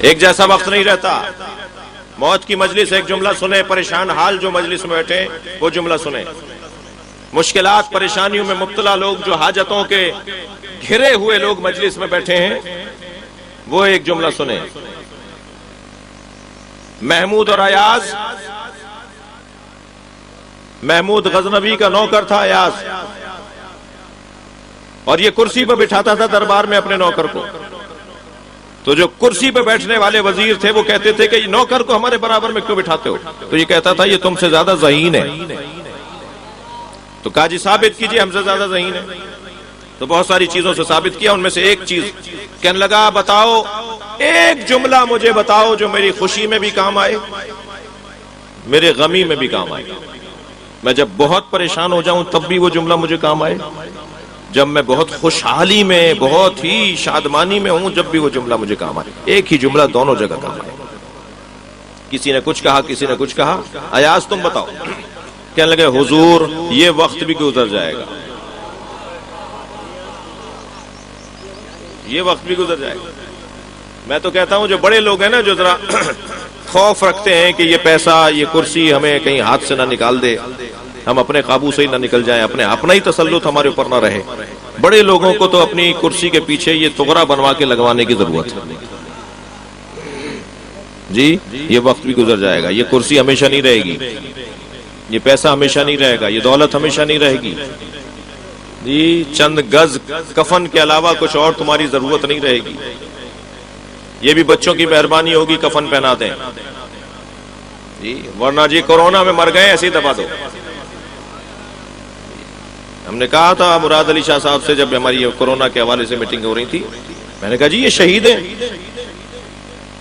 ایک جیسا وقت نہیں رہتا. موت کی مجلس ایک جملہ سنیں، پریشان حال جو مجلس میں بیٹھے وہ جملہ سنیں. مشکلات پریشانیوں میں مبتلا لوگ، جو حاجتوں کے گھرے ہوئے لوگ مجلس میں بیٹھے ہیں، وہ ایک جملہ سنیں. محمود اور ایاز، محمود غزنوی کا نوکر تھا ایاز، اور یہ کرسی پہ بٹھاتا تھا دربار میں اپنے نوکر کو. تو جو کرسی پہ بیٹھنے والے وزیر تھے وہ کہتے تھے کہ یہ نوکر کو ہمارے برابر میں کیوں بٹھاتے ہو؟ تو یہ کہتا تھا یہ تم سے زیادہ ذہین ہے. تو کہا جی ثابت کیجئے ہم سے زیادہ ذہین ہے. تو بہت ساری چیزوں سے ثابت کیا، ان میں سے ایک چیز کہنے لگا بتاؤ ایک جملہ مجھے بتاؤ جو میری خوشی میں بھی کام آئے، میرے غمی میں بھی کام آئے. میں جب بہت پریشان ہو جاؤں تب بھی وہ جملہ مجھے کام آئے، جب میں بہت خوشحالی میں، بہت ہی شادمانی میں ہوں، جب بھی وہ جملہ مجھے کام آئے. ایک ہی جملہ دونوں جگہ کام آئے. کسی نے کچھ کہا، کسی نے کچھ کہا. ایاز تم بتاؤ. کہنے لگے حضور یہ وقت بھی گزر جائے گا، یہ وقت بھی گزر جائے گا. میں تو کہتا ہوں جو بڑے لوگ ہیں نا، جو ذرا خوف رکھتے ہیں کہ یہ پیسہ، یہ کرسی ہمیں کہیں ہاتھ سے نہ نکال دے، ہم اپنے قابو سے ہی نہ نکل جائیں، اپنا ہی تسلط ہمارے اوپر نہ رہے، بڑے لوگوں کو تو اپنی کرسی کے پیچھے یہ تغرا بنوا کے لگوانے کی ضرورت ہے. جی یہ وقت بھی گزر جائے گا، یہ کرسی ہمیشہ نہیں رہے گی، یہ پیسہ ہمیشہ نہیں رہے گا، یہ دولت ہمیشہ نہیں رہے گی. جی چند گز کفن کے علاوہ کچھ اور تمہاری ضرورت نہیں رہے گی. یہ بھی بچوں کی مہربانی ہوگی کفن پہنا دیں جی، ورنہ جی کورونا میں مر گئے ایسے ہی دبا دو. ہم نے کہا تھا مراد علی شاہ صاحب سے جب ہماری کورونا کے حوالے سے میٹنگ ہو رہی تھی، میں نے کہا جی یہ شہید ہیں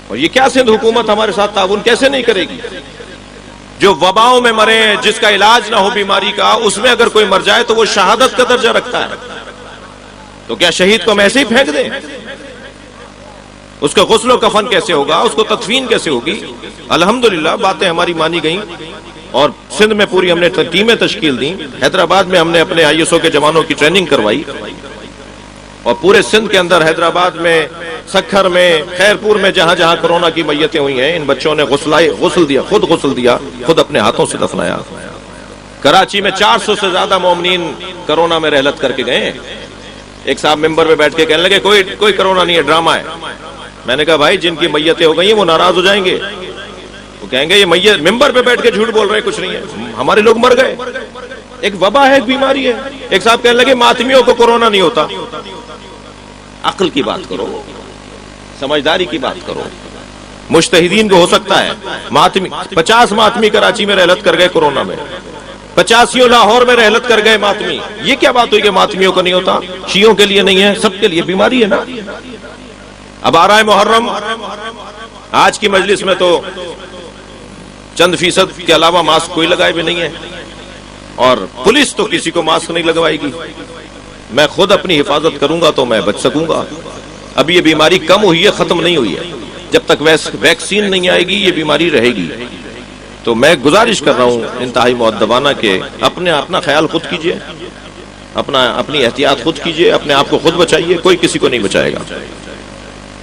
اور یہ کیا سندھ حکومت ہمارے ساتھ تعاون کیسے نہیں کرے گی؟ جو وباؤں میں مرے، جس کا علاج نہ ہو بیماری کا، اس میں اگر کوئی مر جائے تو وہ شہادت کا درجہ رکھتا ہے. تو کیا شہید کو ہم ایسے ہی پھینک دیں؟ اس کا غسل و کفن کیسے ہوگا؟ اس کو تدفین کیسے ہوگی؟ الحمدللہ باتیں ہماری مانی گئیں اور سندھ میں پوری ہم نے ٹیمیں تشکیل دیں. حیدرآباد میں ہم نے اپنے ISO کے جوانوں کی ٹریننگ کروائی، اور پورے سندھ کے اندر حیدرآباد میں، سکھر میں، خیرپور میں جہاں جہاں کورونا کی میتیں ہوئی ہیں، ان بچوں نے غسل دیا، خود اپنے ہاتھوں سے دفنایا. کراچی میں 400 سے زیادہ مومنین کورونا میں رحلت کر کے گئے. ایک صاحب ممبر پہ بیٹھ کے کہنے لگے کوئی کورونا نہیں ہے، ڈرامہ ہے. میں نے کہا بھائی جن کی میتیں ہو گئی ہیں وہ ناراض ہو جائیں گے، وہ کہیں گے یہ میت ممبر پہ بیٹھ کے جھوٹ بول رہے ہیں، کچھ نہیں ہے، ہمارے لوگ مر گئے. ایک وبا ہے، ایک بیماری ہے. ایک صاحب کہنے لگے ماتمیوں کو کورونا نہیں ہوتا. عقل کی بات کرو، سمجھداری کی بات کرو. مجتہدین کو ہو سکتا ہے. 50 ماتمی کراچی میں رحلت کر گئے کورونا میں، 85 لاہور میں رحلت کر گئے ماتمی. یہ کیا بات ہوئی کہ ماتمیوں کو نہیں ہوتا؟ شیعوں کے لیے نہیں ہے، سب کے لیے بیماری ہے نا. اب آ رہا ہے محرم، آج کی مجلس میں تو چند فیصد کے علاوہ ماسک کوئی لگائے بھی نہیں ہے، اور پولیس تو کسی کو ماسک نہیں لگوائے گی. میں خود اپنی حفاظت کروں گا تو میں بچ سکوں گا. اب یہ بیماری کم ہوئی ہے، ختم نہیں ہوئی ہے. جب تک ویکسین نہیں آئے گی یہ بیماری رہے گی. تو میں گزارش کر رہا ہوں انتہائی مؤدبانہ کہ اپنا خیال خود کیجئے، اپنی احتیاط خود کیجئے، اپنے آپ کو خود بچائیے، کوئی کسی کو نہیں بچائے گا.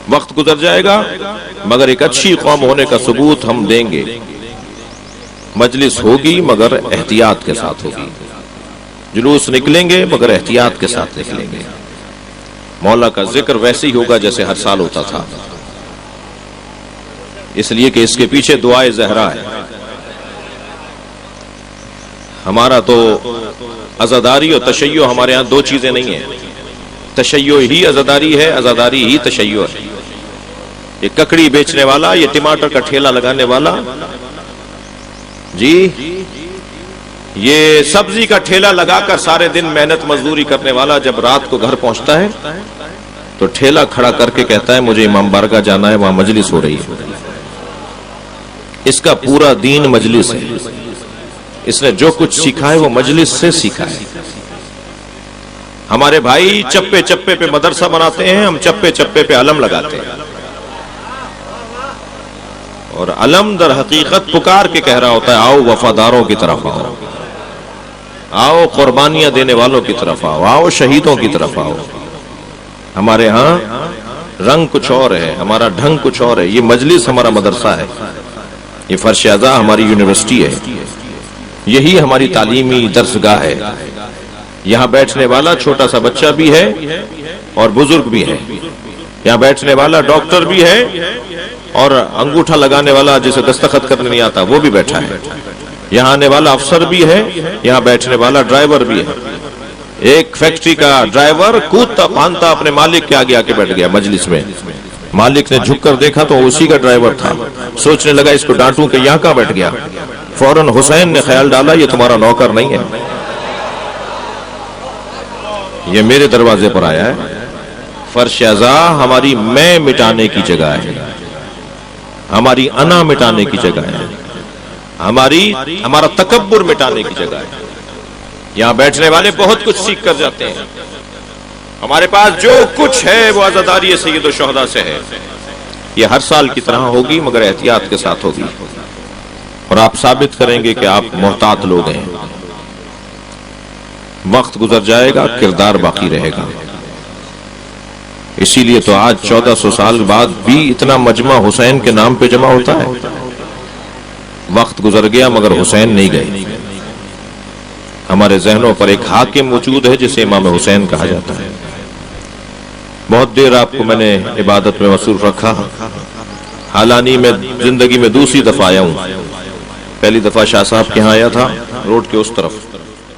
وقت گزر جائے گا مگر ایک اچھی قوم ہونے کا ثبوت ہم دیں گے. مجلس ہوگی مگر احتیاط کے ساتھ ہوگی، جلوس نکلیں گے مگر احتیاط کے ساتھ نکلیں گے. مولا کا ذکر ویسے ہی ہوگا جیسے ہر سال ہوتا تھا، اس لیے کہ اس کے پیچھے دعائے زہرا ہے. ہمارا تو عزاداری اور تشیع، ہمارے ہاں دو چیزیں نہیں ہیں. تشیع ہی عزاداری ہے، عزاداری ہی تشیع ہے. یہ ککڑی بیچنے والا، یہ ٹماٹر کا ٹھیلا لگانے والا، جی یہ سبزی کا ٹھیلا لگا کر سارے دن محنت مزدوری کرنے والا جب رات کو گھر پہنچتا ہے تو ٹھیلا کھڑا کر کے کہتا ہے مجھے امام بارگاہ جانا ہے، وہاں مجلس ہو رہی ہے. اس کا پورا دین مجلس ہے. اس نے جو کچھ سیکھا ہے وہ مجلس سے سیکھا ہے. ہمارے بھائی چپے چپے پہ مدرسہ بناتے ہیں، ہم چپے چپے پہ علم لگاتے ہیں. اور علم در حقیقت پکار کے کہہ رہا ہوتا ہے آؤ وفاداروں کی طرف آؤ، آؤ قربانیاں دینے والوں کی طرف آؤ، آؤ شہیدوں کی طرف آؤ. ہمارے ہاں رنگ کچھ اور ہے، ہمارا ڈھنگ کچھ اور ہے. یہ مجلس ہمارا مدرسہ ہے، یہ فرش اعضاء ہماری یونیورسٹی ہے، یہی ہماری تعلیمی درسگاہ ہے. یہاں بیٹھنے والا چھوٹا سا بچہ بھی ہے اور بزرگ بھی ہے. یہاں بیٹھنے والا ڈاکٹر بھی ہے اور انگوٹھا لگانے والا جسے دستخط کرنے نہیں آتا وہ بھی بیٹھا ہے. یہاں آنے والا افسر بھی ہے، یہاں بیٹھنے والا ڈرائیور بھی ہے. ایک فیکٹری کا ڈرائیور کودتا پھاندتا اپنے مالک کے آگے آ کے بیٹھ گیا مجلس میں. مالک نے جھک کر دیکھا تو اسی کا ڈرائیور تھا. سوچنے لگا اس کو ڈانٹوں کہ یہاں کہاں بیٹھ گیا. فوراً حسین نے خیال ڈالا یہ تمہارا نوکر نہیں ہے، یہ میرے دروازے پر آیا ہے. فرش اعضاء ہماری میں مٹانے کی جگہ ہے، ہماری انا مٹانے کی جگہ ہے، ہمارا تکبر مٹانے کی جگہ ہے. یہاں بیٹھنے والے بہت کچھ سیکھ کر جاتے ہیں. ہمارے پاس جو کچھ ہے وہ عزاداری سید الشہداء سے ہے. یہ ہر سال کی طرح ہوگی مگر احتیاط کے ساتھ ہوگی، اور آپ ثابت کریں گے کہ آپ محتاط لوگ ہیں. وقت گزر جائے گا، کردار باقی رہے گا. اسی لیے تو آج 1400 سال بعد بھی اتنا مجمع حسین کے نام پہ جمع ہوتا ہے. وقت گزر گیا مگر حسین نہیں گئے. ہمارے ذہنوں پر ایک حاکم موجود ہے جسے امام حسین کہا جاتا ہے. بہت دیر آپ کو میں نے عبادت میں مصروف رکھا. حالانی میں زندگی میں دوسری دفعہ آیا ہوں. پہلی دفعہ شاہ صاحب کے ہاں آیا تھا روڈ کے اس طرف.